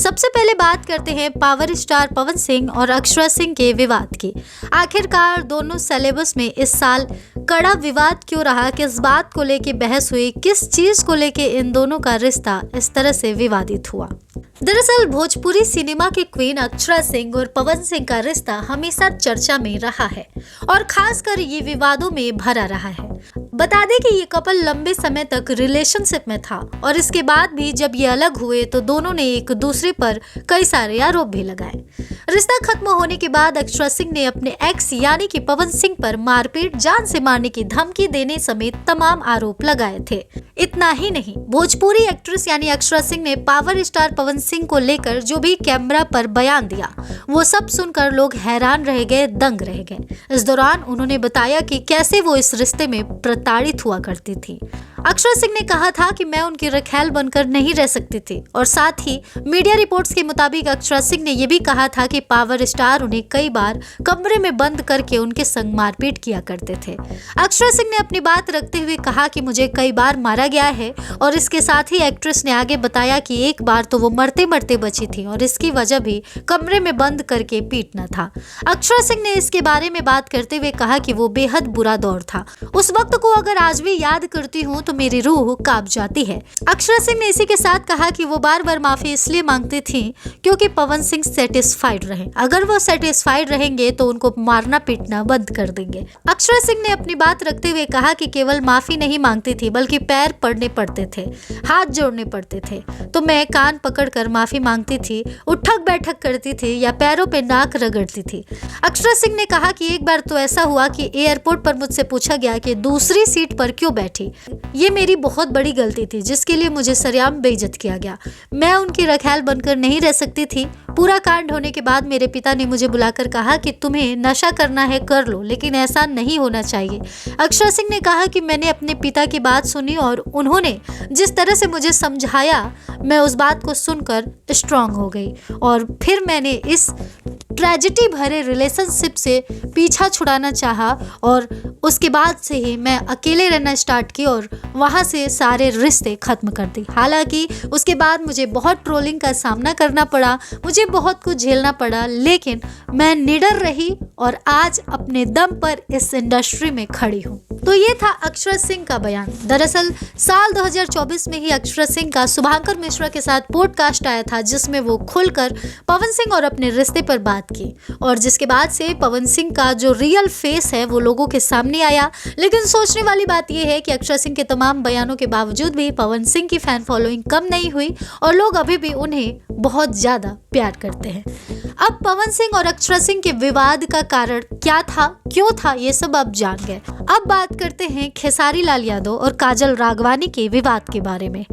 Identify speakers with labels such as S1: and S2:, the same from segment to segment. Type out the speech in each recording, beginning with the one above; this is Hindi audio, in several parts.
S1: सबसे पहले बात करते हैं पावर स्टार पवन सिंह और अक्षरा सिंह के विवाद की। आखिरकार दोनों सेलेब्स में इस साल कड़ा विवाद क्यों रहा, किस बात को लेके बहस हुई, किस चीज को लेके इन दोनों का रिश्ता इस तरह से विवादित हुआ। दरअसल भोजपुरी सिनेमा के क्वीन अक्षरा सिंह और पवन सिंह का रिश्ता हमेशा चर्चा में रहा है और खासकर ये विवादों में भरा रहा है। बता दें कि ये कपल लंबे समय तक रिलेशनशिप में था और इसके बाद भी जब ये अलग हुए तो दोनों ने एक दूसरे पर कई सारे आरोप भी लगाए। रिश्ता खत्म होने के बाद अक्षरा सिंह ने अपने एक्स यानी कि पवन सिंह पर मारपीट, जान से मारने की धमकी देने समेत तमाम आरोप लगाए थे। इतना ही नहीं, भोजपुरी एक्ट्रेस यानी अक्षरा सिंह ने पावर स्टार पवन सिंह को लेकर जो भी कैमरा पर बयान दिया वो सब सुनकर लोग हैरान रह गए, दंग रह गए। इस दौरान उन्होंने बताया कि कैसे वो इस रिश्ते में प्रताड़ित हुआ करती थी। अक्षरा सिंह ने कहा था कि मैं उनकी रखैल बनकर नहीं रह सकती थी और साथ ही मीडिया रिपोर्ट्स के मुताबिक अक्षरा सिंह ने यह भी कहा था कि पावर स्टार उन्हें कई बार कमरे में बंद करके उनके संग मारपीट किया करते थे। अक्षरा सिंह ने अपनी बात रखते हुए कहा कि मुझे कई बार मारा गया है और इसके साथ ही एक्ट्रेस ने आगे बताया कि एक बार तो वो मरते मरते बची थी और इसकी वजह भी कमरे में बंद करके पीटना था। अक्षरा सिंह ने इसके बारे में बात करते हुए कहा कि वो बेहद बुरा दौर था, उस वक्त को अगर आज भी याद करती हूँ तो मेरी रूह कांप जाती है। अक्षरा सिंह ने इसी के साथ कहा कि वो बार बार माफी इसलिए मांगती थी क्योंकि पवन सिंह सेटिस्फाइड रहे, अगर वो सेटिस्फाइड रहेंगे तो उनको मारना पीटना बंद कर देंगे। अक्षरा सिंह ने अपनी बात रखते हुए कहा कि केवल माफी नहीं मांगती थी बल्कि पैर पड़ने पड़ते थे, हाथ जोड़ने पड़ते थे, तो मैं कान पकड़कर माफी मांगती थी, उठक बैठक करती थी या पैरों पे नाक रगड़ती थी। अक्षरा सिंह ने कहा कि एक बार तो ऐसा हुआ कि एयरपोर्ट पर मुझसे पूछा गया कि दूसरी सीट पर क्यों बैठी, ये मेरी बहुत बड़ी गलती थी जिसके लिए मुझे सरेआम बेइज्जत किया गया। मैं उनकी रखैल बनकर नहीं रह सकती थी। पूरा कांड होने के बाद मेरे पिता ने मुझे बुलाकर कहा कि तुम्हें नशा करना है कर लो, लेकिन ऐसा नहीं होना चाहिए। अक्षरा सिंह ने कहा कि मैंने अपने पिता की बात सुनी और उन्होंने जिस तरह से मुझे समझाया मैं उस बात को सुनकर स्ट्रांग हो गई और फिर मैंने इस ट्रेजेडी भरे रिलेशनशिप से पीछा छुड़ाना चाहा और उसके बाद से ही मैं अकेले रहना स्टार्ट की और वहाँ से सारे रिश्ते खत्म कर दी। हालांकि उसके बाद मुझे बहुत ट्रोलिंग का सामना करना पड़ा, मुझे बहुत कुछ झेलना पड़ा, लेकिन मैं निडर रही और आज अपने दम पर इस इंडस्ट्री में खड़ी हूँ। तो ये था अक्षरा सिंह का बयान। दरअसल साल 2024 में ही अक्षरा सिंह का शुभांकर मिश्रा के साथ पॉडकास्ट आया था जिसमें वो खुलकर पवन सिंह और अपने रिश्ते पर बात की और जिसके बाद से पवन सिंह का जो रियल फेस है वो लोगों के सामने आया। लेकिन सोचने वाली बात यह है कि अक्षरा सिंह के तमाम बयानों के बावजूद भी पवन सिंह की फैन फॉलोइंग कम नहीं हुई और लोग अभी भी उन्हें बहुत ज्यादा प्यार करते हैं। अब पवन सिंह और अक्षरा सिंह के विवाद का कारण क्या था, क्यों था, ये सब आप जान गए। अब बात करते हैं खेसारी लाल यादव और काजल राघवानी के विवाद के बारे में।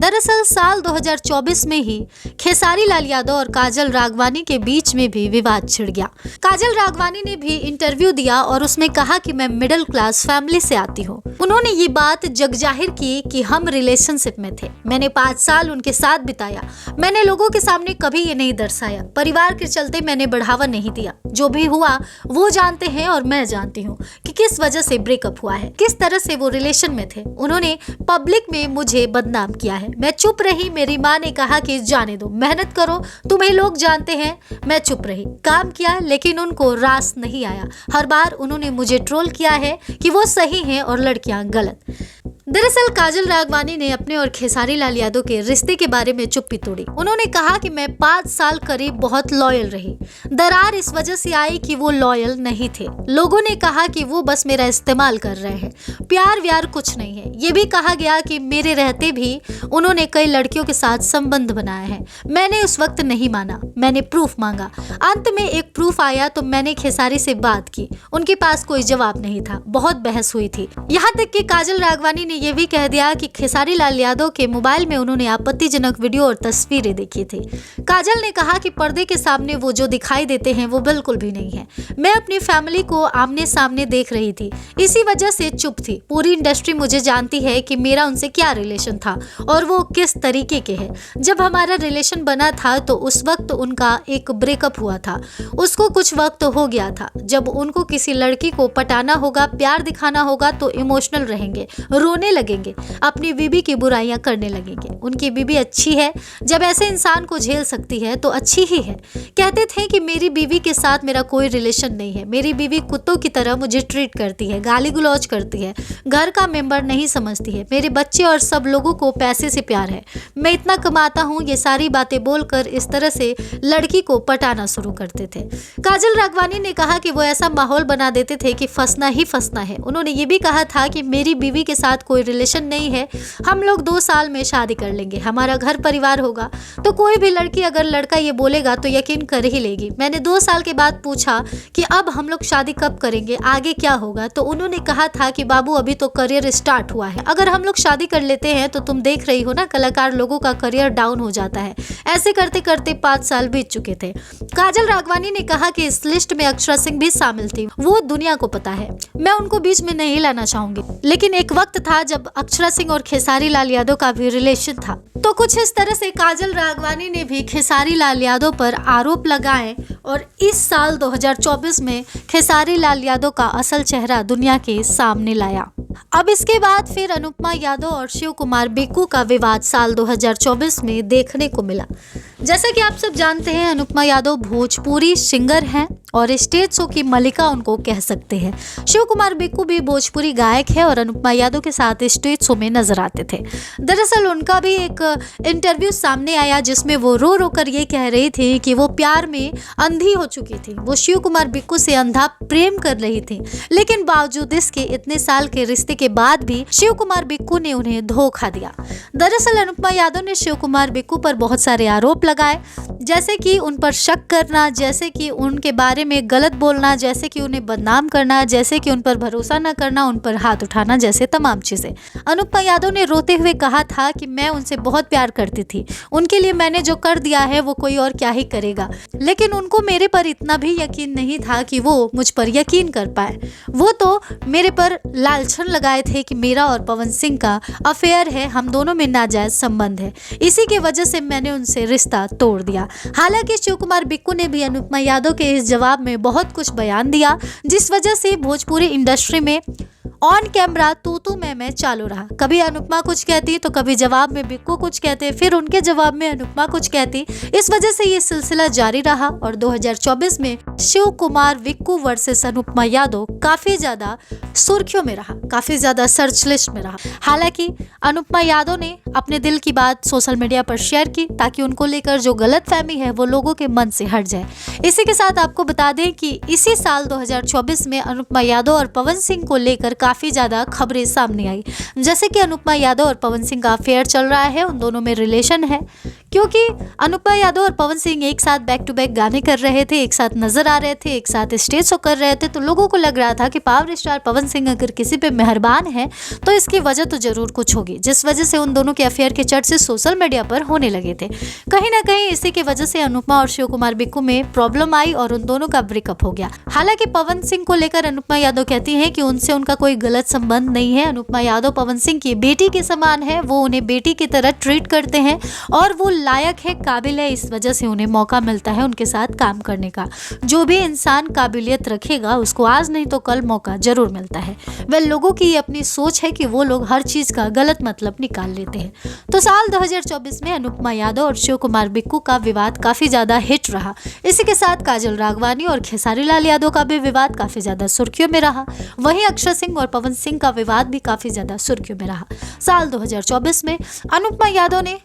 S1: दरअसल साल 2024 में ही खेसारी लाल यादव और काजल राघवानी के बीच में भी विवाद छिड़ गया। काजल राघवानी ने भी इंटरव्यू दिया और उसमें कहा कि मैं मिडिल क्लास फैमिली से आती हूँ। उन्होंने ये बात जगजाहिर की कि हम रिलेशनशिप में थे, मैंने 5 साल उनके साथ बिताया, मैंने लोगों के सामने कभी ये नहीं दर्शाया, परिवार के चलते मैंने बढ़ावा नहीं दिया, जो भी हुआ वो जानते हैं और मैं जानती हूँ कि किस वजह से ब्रेकअप हुआ है, किस तरह से वो रिलेशन में थे। उन्होंने पब्लिक में मुझे बदनाम किया है, मैं चुप रही। मेरी माँ ने कहा कि जाने दो, मेहनत करो, तुम्हें लोग जानते हैं। मैं चुप रही, काम किया, लेकिन उनको रास नहीं आया। हर बार उन्होंने मुझे ट्रोल किया है कि वो सही हैं और लड़कियां गलत। दरअसल काजल राघवानी ने अपने और खेसारी लाल यादव के रिश्ते के बारे में चुप्पी तोड़ी। उन्होंने कहा कि मैं 5 साल करीब बहुत लॉयल रही, दरार इस वजह से आई कि वो लॉयल नहीं थे। लोगों ने कहा कि वो बस मेरा इस्तेमाल कर रहे हैं, प्यार व्यार कुछ नहीं है। ये भी कहा गया कि मेरे रहते भी उन्होंने कई लड़कियों के साथ संबंध बनाया है। मैंने उस वक्त नहीं माना, मैंने प्रूफ मांगा। अंत में एक प्रूफ आया तो मैंने खेसारी से बात की, उनके पास कोई जवाब नहीं था, बहुत बहस हुई थी। यहाँ तक कि काजल राघवानी ने यह भी कह दिया कि खेसारी लाल यादव के मोबाइल में उन्होंने आपत्तिजनक वीडियो और तस्वीरें देखी थी। काजल ने कहा कि पर्दे के सामने वो जो दिखाई देते हैं वो बिल्कुल भी नहीं है। मैं अपनी फैमिली को आमने सामने देख रही थी, इसी वजह से चुप थी। पूरी इंडस्ट्री मुझे जानती है कि मेरा उनसे क्या रिलेशन था और वो किस तरीके के हैं। जब हमारा रिलेशन बना था तो उस वक्त उनका एक ब्रेकअप हुआ था, उसको कुछ वक्त हो गया था। जब उनको किसी लड़की को पटाना होगा, प्यार दिखाना होगा तो इमोशनल रहेंगे, रोने लगेंगे, अपनी बीवी की बुराइयां करने लगेंगे। उनकी बीवी अच्छी है, जब ऐसे इंसान को झेल सकती है तो अच्छी ही है। कहते थे कि मेरी बीवी के साथ मेरा कोई रिलेशन नहीं है, मेरी बीवी कुत्तों की तरह मुझे ट्रीट करती है, गाली गुलौज करती है, घर का मेंबर नहीं समझती है, मेरे बच्चे और सब लोगों को पैसे से प्यार है, मैं इतना कमाता हूँ। ये सारी बातें बोलकर इस तरह से लड़की को पटाना शुरू करते थे। काजल राघवानी ने कहा कि वो ऐसा माहौल बना देते थे कि फंसना ही फंसना है। उन्होंने ये भी कहा था कि मेरी बीवी के साथ कोई रिलेशन नहीं है, हम लोग 2 साल में शादी कर लेंगे, हमारा घर परिवार होगा। तो कोई भी लड़की अगर लड़का ये बोलेगा तो यकीन कर ही लेगी। मैंने 2 साल के बाद पूछा कि अब हम लोग शादी कब करेंगे, आगे क्या होगा, तो उन्होंने कहा था कि बाबू अभी तो करियर स्टार्ट हुआ है, अगर हम लोग शादी कर लेते हैं तो तुम देख रही हो ना, कलाकार लोगों का करियर डाउन हो जाता है। ऐसे करते करते 5 साल बीत चुके थे। काजल राघवानी ने कहा कि इस लिस्ट में अक्षरा सिंह भी शामिल थी, वो दुनिया को पता है, मैं उनको बीच में नहीं लाना चाहूंगी। लेकिन एक वक्त था जब अक्षरा सिंह और खेसारी लाल यादव का भी रिलेशन था। तो कुछ इस तरह से काजल राघवानी ने भी खेसारी लाल यादव पर आरोप लगाए और इस साल 2024 में खेसारी लाल यादव का असल चेहरा दुनिया के सामने लाया। अब इसके बाद फिर अनुपमा यादव और शिव कुमार बिक्कू का विवाद साल 2024 में देखने को मिला। जैसा कि आप सब जानते हैं, अनुपमा यादव भोजपुरी सिंगर हैं और स्टेज शो की मलिका उनको कह सकते हैं। शिव कुमार बिक्कू भी भोजपुरी गायक है और अनुपमा यादव के साथ स्टेज शो में नजर आते थे। दरअसल उनका भी एक इंटरव्यू सामने आया जिसमें वो रो रो कर ये कह रही थी कि वो प्यार में अंधी हो चुकी थी, वो शिव कुमार बिक्कू से अंधा प्रेम कर रही थी, लेकिन बावजूद इसके इतने साल के रिश्ते के बाद भी शिव कुमार बिक्कू ने उन्हें धोखा दिया। दरअसल अनुपमा यादव ने शिव कुमार बिक्कू पर बहुत सारे आरोप लगाए, जैसे कि उन पर शक करना, जैसे कि उनके बारे में गलत बोलना, जैसे कि उन्हें बदनाम करना, जैसे कि उन पर भरोसा न करना, उन पर हाथ उठाना, जैसे तमाम चीजें। अनुपमा यादव ने रोते हुए कहा था कि मैं उनसे बहुत प्यार करती थी, उनके लिए मैंने जो कर दिया है वो कोई और क्या ही करेगा, लेकिन उनको मेरे पर इतना भी यकीन नहीं था कि वो मुझ पर यकीन कर पाए। वो तो मेरे पर लालछन लगाए थे कि मेरा और पवन सिंह का अफेयर है, हम दोनों में नाजायज संबंध है, इसी की वजह से मैंने उनसे रिश्ता तोड़ दिया। हालांकि शिव कुमार बिक्कू ने भी अनुपमा यादव के इस जवाब में बहुत कुछ बयान दिया, जिस वजह से भोजपुरी इंडस्ट्री में ऑन कैमरा तू मैं चालू रहा। कभी अनुपमा कुछ कहती तो कभी जवाब में बिक्कू कुछ कहते, फिर उनके जवाब में अनुपमा कुछ कहती। इस वजह से ये सिलसिला जारी रहा और 2024 में शिव कुमार बिक्कू वर्सेस अनुपमा यादव काफी ज्यादा सुर्खियों में रहा, काफी ज्यादा सर्च लिस्ट में रहा। हालांकि अनुपमा यादव ने अपने दिल की बात सोशल मीडिया पर शेयर की ताकि उनको लेकर जो गलतफहमी है वो लोगों के मन से हट जाए। इसी के साथ आपको बता दें कि इसी साल 2024 में अनुपमा यादव और पवन सिंह को लेकर काफी ज्यादा खबरें सामने आई, जैसे कि अनुपमा यादव और पवन सिंह का अफेयर चल रहा है, उन दोनों में रिलेशन है, क्योंकि अनुपमा यादव और पवन सिंह एक साथ बैक टू बैक गाने कर रहे थे, एक साथ नजर आ रहे थे, एक साथ स्टेज शो कर रहे थे, तो लोगों को लग रहा था कि पावर स्टार पवन सिंह अगर किसी पे मेहरबान है तो इसकी वजह तो जरूर कुछ होगी, जिस वजह से उन दोनों के अफेयर के चर्चे सोशल मीडिया पर होने लगे थे। कहीं ना कहीं इसी की वजह से अनुपमा और शिव कुमार बिक्कू में प्रॉब्लम आई और उन दोनों का ब्रेकअप हो गया। हालांकि पवन सिंह को लेकर अनुपमा यादव कहती हैं कि उनसे उनका कोई गलत संबंध नहीं है, अनुपमा यादव पवन सिंह की बेटी के समान है, वो उन्हें बेटी की तरह ट्रीट करते हैं और वो लायक है, काबिल है, इस वजह से उन्हें मौका मिलता है उनके साथ काम करने का। जो भी इंसान काबिलियत रखेगा उसको आज नहीं तो कल मौका जरूर मिलता है। वह लोगों की अपनी सोच है कि वो लोग हर चीज का गलत मतलब निकाल लेते हैं। तो साल 2024 में अनुपमा यादव और शिव कुमार बिक्कू का विवाद काफी ज्यादा हिट रहा। इसी के साथ काजल राघवानी और खेसारी लाल यादव का भी विवाद काफी ज्यादा सुर्खियों में रहा। वहीं अक्षरा सिंह और पवन सिंह का विवाद भी काफी ज्यादा सुर्खियों में रहा। साल 2024 में अनुपमा यादव ने,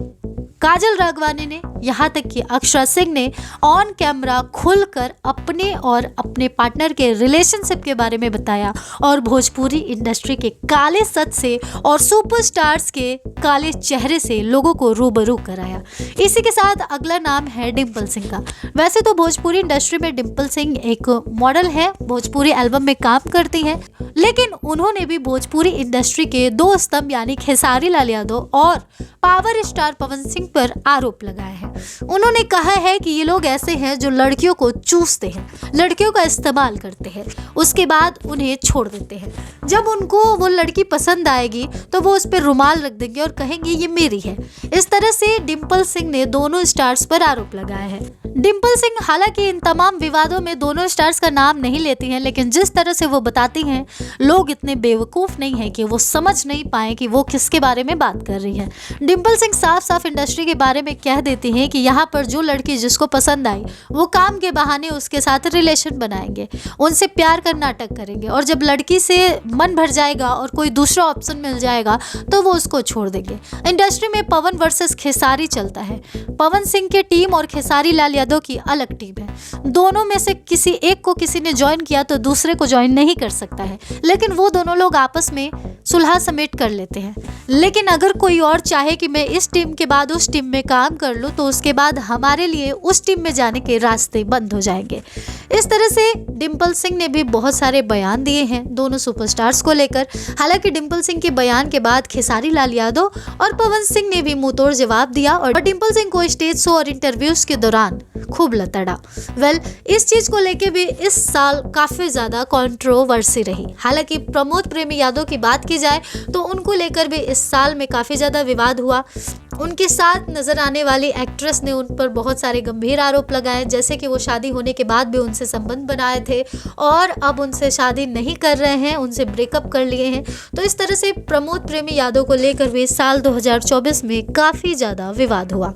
S1: काजल राघवानी ने, यहाँ तक कि अक्षरा सिंह ने ऑन कैमरा खुलकर अपने और अपने पार्टनर के रिलेशनशिप के बारे में बताया और भोजपुरी इंडस्ट्री के काले सच से और सुपरस्टार्स के काले चेहरे से लोगों को रूबरू कराया। इसी के साथ अगला नाम है डिम्पल सिंह का। वैसे तो भोजपुरी इंडस्ट्री में डिम्पल सिंह एक मॉडल है, भोजपुरी एल्बम में काम करती हैं, लेकिन उन्होंने भी भोजपुरी इंडस्ट्री के 2 स्तंभ यानी खेसारी लाल यादव और पावर स्टार पवन सिंह पर आरोप लगाया है। उन्होंने कहा है कि ये लोग ऐसे हैं जो लड़कियों को चूसते हैं, लड़कियों का इस्तेमाल करते हैं, उसके बाद उन्हें छोड़ देते हैं। जब उनको वो लड़की पसंद आएगी तो वो उस पर रुमाल रख देंगे और कहेंगे ये मेरी है। इस तरह से डिम्पल सिंह ने दोनों स्टार्स पर आरोप लगाया है। डिम्पल सिंह हालांकि इन तमाम विवादों में दोनों स्टार्स का नाम नहीं लेती हैं, लेकिन जिस तरह से वो बताती हैं, लोग इतने बेवकूफ़ नहीं हैं कि वो समझ नहीं पाए कि वो किसके बारे में बात कर रही है। डिम्पल सिंह साफ साफ इंडस्ट्री के बारे में कह देती हैं कि यहाँ पर जो लड़की जिसको पसंद आई वो काम के बहाने उसके साथ रिलेशन बनाएंगे, उनसे प्यार का नाटक करेंगे, और जब लड़की से मन भर जाएगा और कोई दूसरा ऑप्शन मिल जाएगा तो वो उसको छोड़ देंगे। इंडस्ट्री में पवन वर्सेस खेसारी चलता है। पवन सिंह की टीम और खेसारी लाल यादव की अलग टीम है। दोनों में से किसी एक को किसी ने ज्वाइन किया तो दूसरे को ज्वाइन नहीं कर सकता है, लेकिन वो दोनों लोग आपस में सुलह समेट कर लेते हैं। लेकिन अगर कोई और चाहे कि मैं इस टीम के बाद उस टीम में काम कर लूँ तो उसके बाद हमारे लिए उस टीम में जाने के रास्ते बंद हो जाएंगे। इस तरह से डिम्पल सिंह ने भी बहुत सारे बयान दिए हैं दोनों सुपरस्टार्स को लेकर। हालांकि डिम्पल सिंह के बयान के बाद खेसारी लाल यादव और पवन सिंह ने भी मुंहतोड़ जवाब दिया और डिम्पल सिंह को स्टेज शो और इंटरव्यूज के दौरान खूब लताड़ा। इस चीज को लेके भी इस साल काफी ज्यादा कंट्रोवर्सी रही। हालांकि प्रमोद प्रेमी यादव की बात की जाए तो उनको लेकर भी इस साल में काफी ज्यादा विवाद हुआ। उनके साथ नजर आने वाली एक्ट्रेस ने उन पर बहुत सारे गंभीर आरोप लगाए, जैसे कि वो शादी होने के बाद भी उनसे संबंध बनाए थे और अब उनसे शादी नहीं कर रहे हैं, उनसे ब्रेकअप कर लिए हैं। तो इस तरह से प्रमोद प्रेमी यादव को लेकर भी साल 2024 में काफी ज्यादा विवाद हुआ।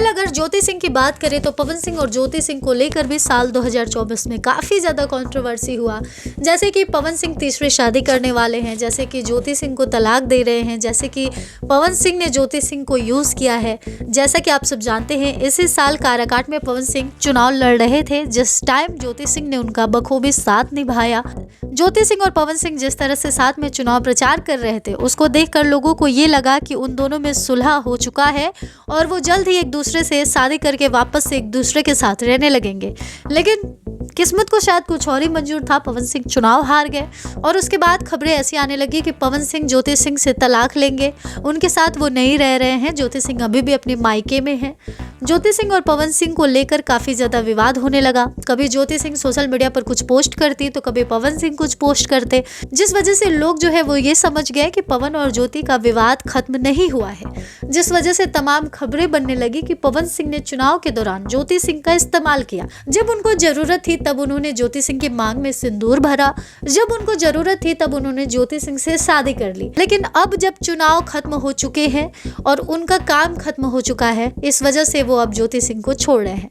S1: अगर ज्योति सिंह की बात करें तो पवन सिंह और ज्योति सिंह को लेकर भी साल 2024 में काफी ज्यादा कंट्रोवर्सी हुआ। जैसे कि पवन सिंह तीसरी शादी करने वाले हैं, जैसे कि ज्योति सिंह को तलाक दे रहे हैं, जैसे कि पवन सिंह ने ज्योति सिंह को यूज किया है। जैसा कि आप सब जानते हैं, इसी साल काराकाट में पवन सिंह चुनाव लड़ रहे थे, जिस टाइम ज्योति सिंह ने उनका बखूबी साथ निभाया। ज्योति सिंह और पवन सिंह जिस तरह से साथ में चुनाव प्रचार कर रहे थे, उसको देखकर लोगों को ये लगा कि उन दोनों में सुलह हो चुका है और वो जल्द ही एक दूसरे से शादी करके वापस से एक दूसरे के साथ रहने लगेंगे। लेकिन किस्मत को शायद कुछ और ही मंजूर था, पवन सिंह चुनाव हार गए और उसके बाद खबरें ऐसी आने लगी कि पवन सिंह ज्योति सिंह से तलाक लेंगे, उनके साथ वो नहीं रह रहे हैं। ज्योति सिंह अभी भी अपने मायके में हैं। ज्योति सिंह और पवन सिंह को लेकर काफ़ी ज़्यादा विवाद होने लगा। कभी ज्योति सिंह सोशल मीडिया पर कुछ पोस्ट करती तो कभी पवन सिंह कुछ पोस्ट करते, जिस वजह से लोग जो है वो ये समझ गए कि पवन और ज्योति का विवाद खत्म नहीं हुआ है, जिस वजह से तमाम खबरें बनने लगी कि पवन सिंह ने चुनाव के दौरान ज्योति सिंह का इस्तेमाल किया। जब उनको जरूरत थी तब उन्होंने ज्योति सिंह की मांग में सिंदूर भरा, जब उनको जरूरत थी तब उन्होंने ज्योति सिंह से शादी कर ली। लेकिन अब जब चुनाव खत्म हो चुके हैं और उनका काम खत्म हो चुका है, इस वजह से वो अब ज्योति सिंह को छोड़ रहे हैं।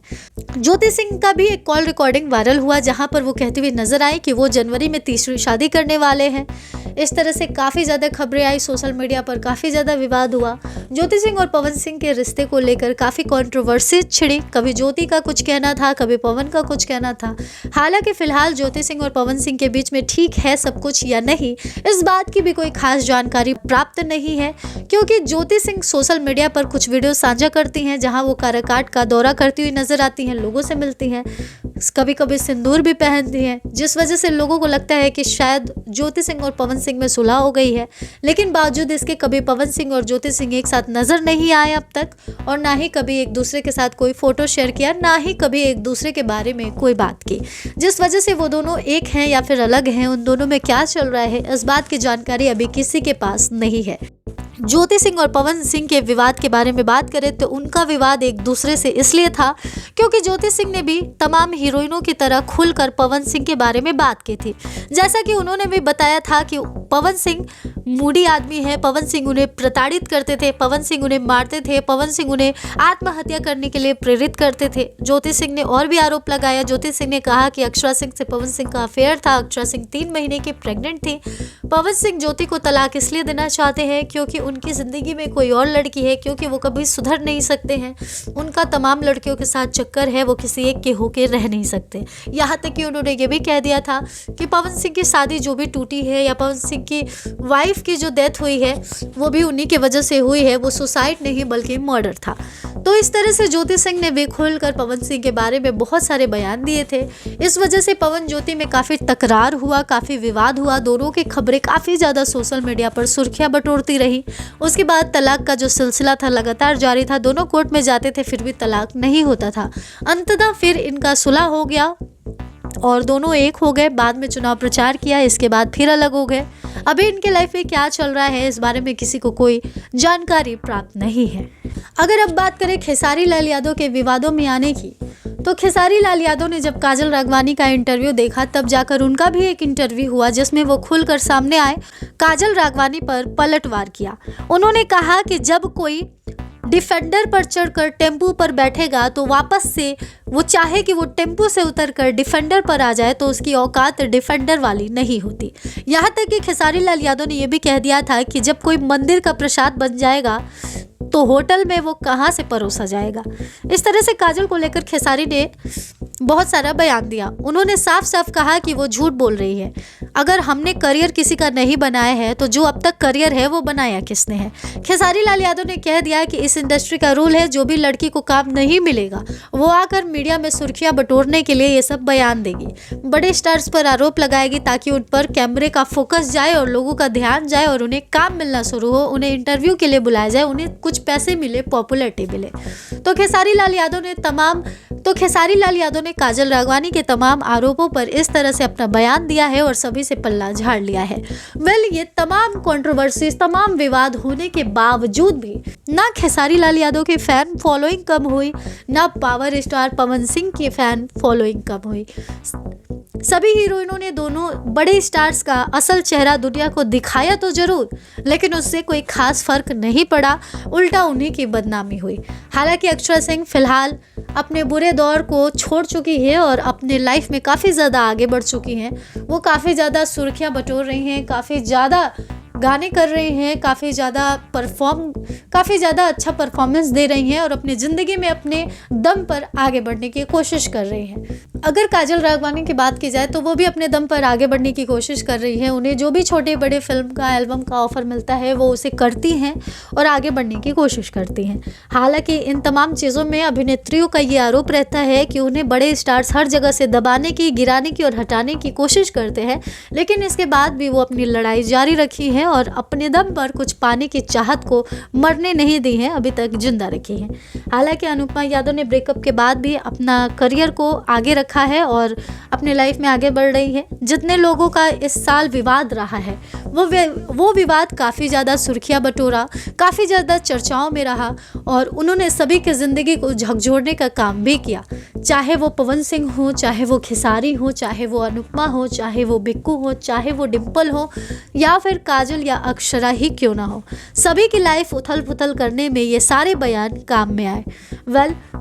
S1: ज्योति सिंह का भी एक कॉल रिकॉर्डिंग वायरल हुआ, जहां पर वो कहती हुई नजर आई कि वो जनवरी में तीसरी शादी करने वाले हैं। इस तरह से काफ़ी ज़्यादा खबरें आई, सोशल मीडिया पर काफ़ी ज़्यादा विवाद हुआ। ज्योति सिंह और पवन सिंह के रिश्ते को लेकर काफ़ी कंट्रोवर्सी छिड़ी। कभी ज्योति का कुछ कहना था, कभी पवन का कुछ कहना था। हालांकि फिलहाल ज्योति सिंह और पवन सिंह के बीच में ठीक है सब कुछ या नहीं, इस बात की भी कोई खास जानकारी प्राप्त नहीं है, क्योंकि ज्योति सिंह सोशल मीडिया पर कुछ वीडियो साझा करती हैं जहां वो काराकाट का दौरा करती हुई नजर आती हैं, लोगों से मिलती हैं, कभी कभी सिंदूर भी पहनती हैं, जिस वजह से लोगों को लगता है कि शायद ज्योति सिंह और पवन सिंह में सुलह हो गई है। लेकिन बावजूद इसके कभी पवन सिंह और ज्योति सिंह एक साथ नजर नहीं आए अब तक, और ना ही कभी एक दूसरे के साथ कोई फोटो शेयर किया, ना ही कभी एक दूसरे के बारे में कोई बात की, जिस वजह से वो दोनों एक हैं या फिर अलग हैं। उन दोनों में क्या चल रहा है इस बात की जानकारी अभी किसी के पास नहीं है। ज्योति सिंह और पवन सिंह के विवाद के बारे में बात करें तो उनका विवाद एक दूसरे से इसलिए था क्योंकि ज्योति सिंह ने भी तमाम हीरोइनों की तरह खुलकर पवन सिंह के बारे में बात की थी। जैसा कि उन्होंने भी बताया था कि पवन सिंह मूडी आदमी है, पवन सिंह उन्हें प्रताड़ित करते थे, पवन सिंह उन्हें मारते थे, पवन सिंह उन्हें आत्महत्या करने के लिए प्रेरित करते थे। ज्योति सिंह ने और भी आरोप लगाया। ज्योति सिंह ने कहा कि अक्षरा सिंह से पवन सिंह का अफेयर था, अक्षरा सिंह 3 महीने की प्रेग्नेंट थी। पवन सिंह ज्योति को तलाक इसलिए देना चाहते हैं क्योंकि उनकी ज़िंदगी में कोई और लड़की है, क्योंकि वो कभी सुधर नहीं सकते हैं। उनका तमाम लड़कियों के साथ चक्कर है, वो किसी एक के होके रह नहीं सकते। यहाँ तक कि उन्होंने ये भी कह दिया था कि पवन सिंह की शादी जो भी टूटी है या पवन सिंह की वाइफ की जो डेथ हुई है वो भी उन्हीं की वजह से हुई है, वो सुसाइड नहीं बल्कि मर्डर था। तो इस तरह से ज्योति सिंह ने भी खुलकर पवन सिंह के बारे में बहुत सारे बयान दिए थे। इस वजह से पवन ज्योति में काफ़ी तकरार हुआ, काफ़ी विवाद हुआ। दोनों की खबरें काफ़ी ज़्यादा सोशल मीडिया पर सुर्खियां बटोरती रही। उसके बाद तलाक का जो सिलसिला था लगातार जारी था। दोनों कोर्ट में जाते थे फिर भी तलाक नहीं होता था। अंततः फिर इनका सुलह हो गया और दोनों एक हो गए, बाद में चुनाव प्रचार किया, इसके बाद फिर अलग हो गए। अभी इनके लाइफ में क्या चल रहा है इस बारे में किसी को कोई जानकारी प्राप्त नहीं है। अगर अब बात करें खेसारी लाल यादव के विवादों में आने की, तो खेसारी लाल यादव ने जब काजल राघवानी का इंटरव्यू देखा तब जाकर उनका भी एक इंटरव्यू हुआ जिसमें वो खुलकर सामने आए, काजल राघवानी पर पलटवार किया। उन्होंने कहा कि जब कोई डिफेंडर पर चढ़कर टेम्पू पर बैठेगा तो वापस से वो चाहे कि वो टेम्पू से उतरकर डिफेंडर पर आ जाए तो उसकी औकात डिफेंडर वाली नहीं होती। यहाँ तक कि खेसारी लाल यादव ने यह भी कह दिया था कि जब कोई मंदिर का प्रसाद बन जाएगा तो होटल में वो कहाँ से परोसा जाएगा। इस तरह से काजल को लेकर खेसारी ने बहुत सारा बयान दिया। उन्होंने साफ साफ कहा कि वो झूठ बोल रही है। अगर हमने करियर किसी का नहीं बनाया है तो जो अब तक करियर है वो बनाया किसने है। खेसारी लाल यादव ने कह दिया कि इस इंडस्ट्री का रूल है, जो भी लड़की को काम नहीं मिलेगा वो आकर मीडिया में सुर्खियां बटोरने के लिए ये सब बयान देगी, बड़े स्टार्स पर आरोप लगाएगी ताकि उन पर कैमरे का फोकस जाए और लोगों का ध्यान जाए और उन्हें काम मिलना शुरू हो, उन्हें इंटरव्यू के लिए बुलाया जाए, उन्हें कुछ पैसे मिले, पॉपुलैरिटी मिले। तो खेसारी लाल यादव ने काजल राघवानी के तमाम आरोपों पर इस तरह से अपना बयान दिया है और सभी से पल्ला झाड़ लिया है। ये तमाम कंट्रोवर्सीज, तमाम विवाद होने के बावजूद भी ना खेसारी लाल यादव की फैन फॉलोइंग कम हुई, ना पावर स्टार पवन सिंह की फैन फॉलोइंग कम हुई। सभी हीरोइनों ने दोनों बड़े स्टार्स का असल चेहरा दुनिया को दिखाया तो जरूर, लेकिन उससे कोई खास फर्क नहीं पड़ा, उल्टा उन्हीं की बदनामी हुई। हालांकि अक्षरा सिंह फिलहाल अपने बुरे दौर को छोड़ चुकी है और अपने लाइफ में काफ़ी ज़्यादा आगे बढ़ चुकी हैं। वो काफ़ी ज़्यादा सुर्खियां बटोर रही हैं, काफ़ी ज़्यादा गाने कर रही हैं, काफ़ी ज़्यादा अच्छा परफॉर्मेंस दे रही हैं और अपनी ज़िंदगी में अपने दम पर आगे बढ़ने की कोशिश कर रही हैं। अगर काजल राघवानी की बात की जाए तो वो भी अपने दम पर आगे बढ़ने की कोशिश कर रही हैं। उन्हें जो भी छोटे बड़े फिल्म का, एल्बम का ऑफर मिलता है वो उसे करती हैं और आगे बढ़ने की कोशिश करती हैं। हालांकि इन तमाम चीज़ों में अभिनेत्रियों का ये आरोप रहता है कि उन्हें बड़े स्टार्स हर जगह से दबाने की, गिराने की और हटाने की कोशिश करते हैं, लेकिन इसके बाद भी वो अपनी लड़ाई जारी रखी है और अपने दम पर कुछ पाने की चाहत को मरने नहीं दी है, अभी तक जिंदा रखी है। हालांकि अनुपमा यादव ने ब्रेकअप के बाद भी अपना करियर को आगे रखा है और अपने लाइफ में आगे बढ़ रही है। जितने लोगों का इस साल विवाद रहा है वो विवाद काफ़ी ज़्यादा सुर्खियां बटोरा, काफ़ी ज़्यादा चर्चाओं में रहा और उन्होंने सभी की ज़िंदगी को झकझोरने का काम भी किया। चाहे वो पवन सिंह हो, चाहे वो खेसारी हो, चाहे वो अनुपमा हो, चाहे वो बिक्कू हो, चाहे वो डिम्पल हो या फिर काजल या अक्षरा ही क्यों ना हो, सभी की लाइफ उथल पुथल करने में ये सारे बयान काम में आए।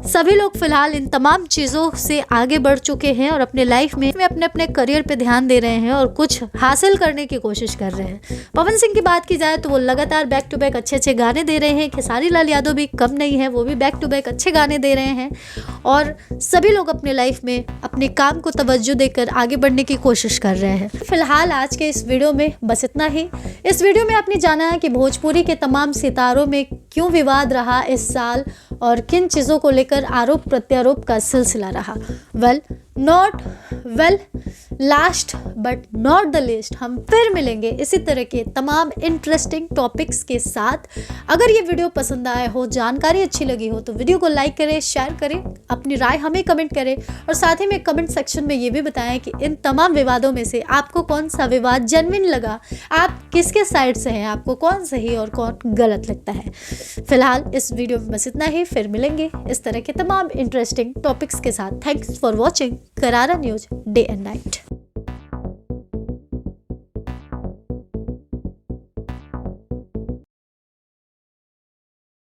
S1: सभी लोग फिलहाल इन तमाम चीज़ों से आगे बढ़ चुके हैं और अपने लाइफ में अपने अपने करियर पे ध्यान दे रहे हैं और कुछ हासिल करने की कोशिश कर रहे हैं। पवन सिंह की बात की जाए तो वो लगातार बैक टू बैक अच्छे गाने दे रहे हैं। खेसारी लाल यादव भी कम नहीं है, वो भी बैक टू बैक अच्छे गाने दे रहे हैं और सभी लोग अपने लाइफ में अपने काम को तवज्जो देकर आगे बढ़ने की कोशिश कर रहे हैं। फिलहाल आज के इस वीडियो में बस इतना ही। इस वीडियो में आपने जाना कि भोजपुरी के तमाम सितारों में क्यों विवाद रहा इस साल और किन चीज़ों को लेकर आरोप प्रत्यारोप का सिलसिला रहा। Last but not the least, हम फिर मिलेंगे इसी तरह के तमाम इंटरेस्टिंग टॉपिक्स के साथ। अगर ये वीडियो पसंद आया हो, जानकारी अच्छी लगी हो तो वीडियो को लाइक करें, शेयर करें, अपनी राय हमें कमेंट करें और साथ ही में कमेंट सेक्शन में ये भी बताएं कि इन तमाम विवादों में से आपको कौन सा विवाद जेन्युइन लगा, आप किसके साइड से हैं, आपको कौन सही और कौन गलत लगता है। फिलहाल इस वीडियो में बस इतना ही, फिर मिलेंगे इस तरह के तमाम इंटरेस्टिंग टॉपिक्स के साथ। थैंक्स फॉर वॉचिंग करारा न्यूज डे एंड नाइट।